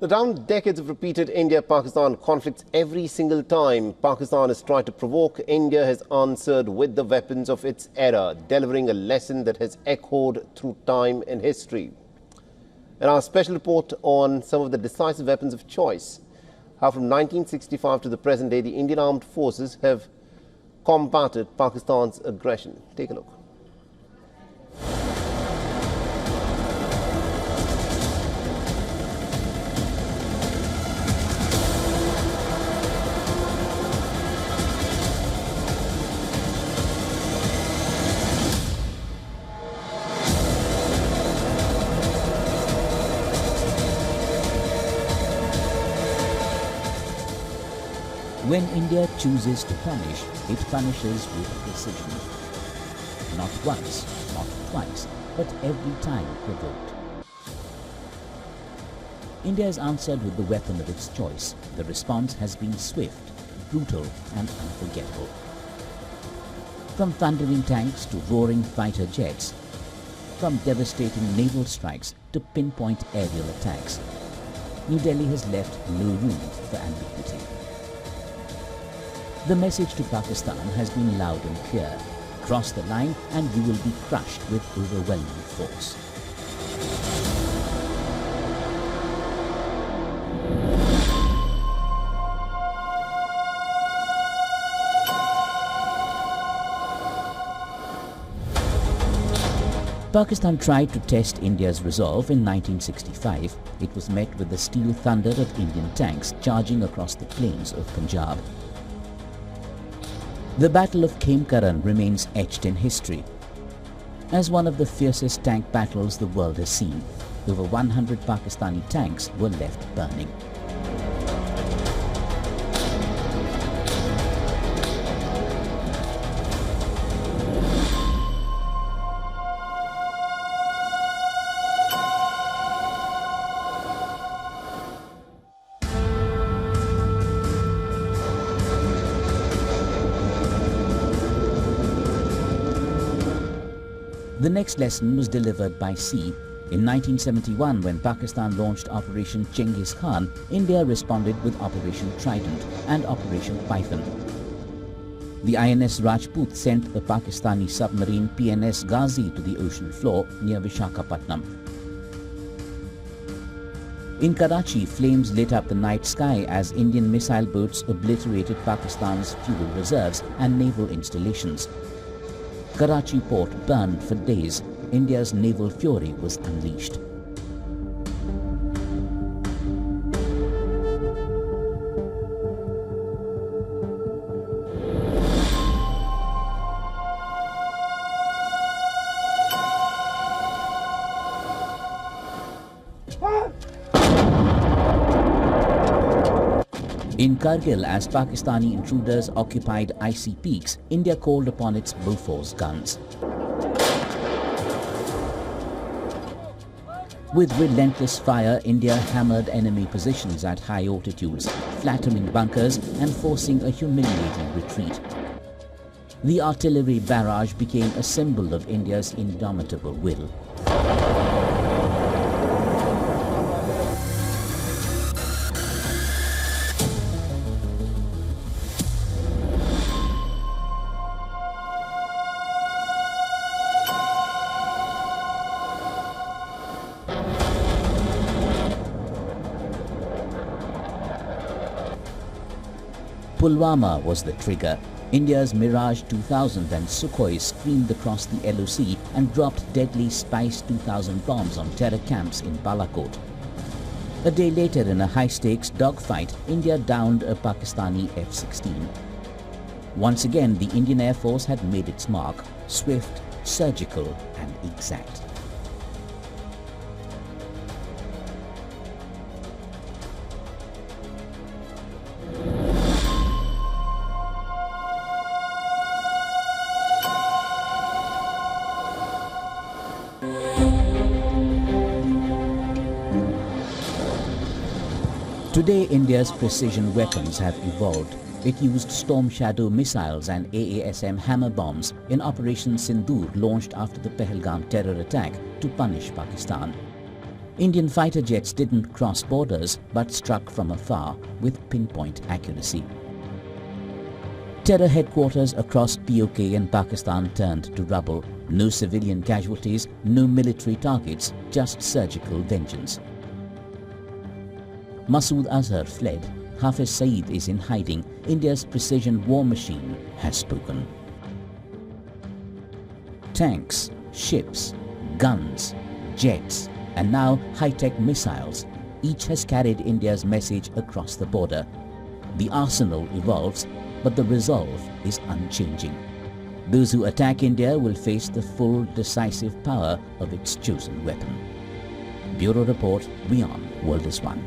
Around decades of repeated India-Pakistan conflicts, every single time Pakistan has tried to provoke, India has answered with the weapons of its era, delivering a lesson that has echoed through time and history. And our special report on some of the decisive weapons of choice, how from 1965 to the present day, the Indian armed forces have combated Pakistan's aggression. Take a look. When India chooses to punish, it punishes with precision. Not once, not twice, but every time provoked. India has answered with the weapon of its choice. The response has been swift, brutal and unforgettable. From thundering tanks to roaring fighter jets, from devastating naval strikes to pinpoint aerial attacks, New Delhi has left no room for ambiguity. The message to Pakistan has been loud and clear. Cross the line and you will be crushed with overwhelming force. Pakistan tried to test India's resolve in 1965. It was met with the steel thunder of Indian tanks charging across the plains of Punjab. The Battle of Khemkaran remains etched in history as one of the fiercest tank battles the world has seen. Over 100 Pakistani tanks were left burning. The next lesson was delivered by sea. In 1971, when Pakistan launched Operation Genghis Khan, India responded with Operation Trident and Operation Python. The INS Rajput sent the Pakistani submarine PNS Ghazi to the ocean floor near Visakhapatnam. In Karachi, flames lit up the night sky as Indian missile boats obliterated Pakistan's fuel reserves and naval installations. Karachi port burned for days. India's naval fury was unleashed. In Kargil, as Pakistani intruders occupied icy peaks, India called upon its Bofors guns. With relentless fire, India hammered enemy positions at high altitudes, flattening bunkers and forcing a humiliating retreat. The artillery barrage became a symbol of India's indomitable will. Pulwama was the trigger. India's Mirage 2000 and Sukhoi screamed across the LOC and dropped deadly Spice 2000 bombs on terror camps in Balakot. A day later, in a high-stakes dogfight, India downed a Pakistani F-16. Once again, the Indian Air Force had made its mark, swift, surgical and exact. Today, India's precision weapons have evolved. It used Storm Shadow missiles and AASM hammer bombs in Operation Sindoor, launched after the Pahalgam terror attack to punish Pakistan. Indian fighter jets didn't cross borders but struck from afar with pinpoint accuracy. Terror headquarters across POK and Pakistan turned to rubble. No civilian casualties, no military targets, just surgical vengeance. Masood Azhar fled. Hafiz Saeed is in hiding. India's precision war machine has spoken. Tanks, ships, guns, jets, and now high-tech missiles. Each has carried India's message across the border. The arsenal evolves, but the resolve is unchanging. Those who attack India will face the full decisive power of its chosen weapon. Bureau Report, WION World is One.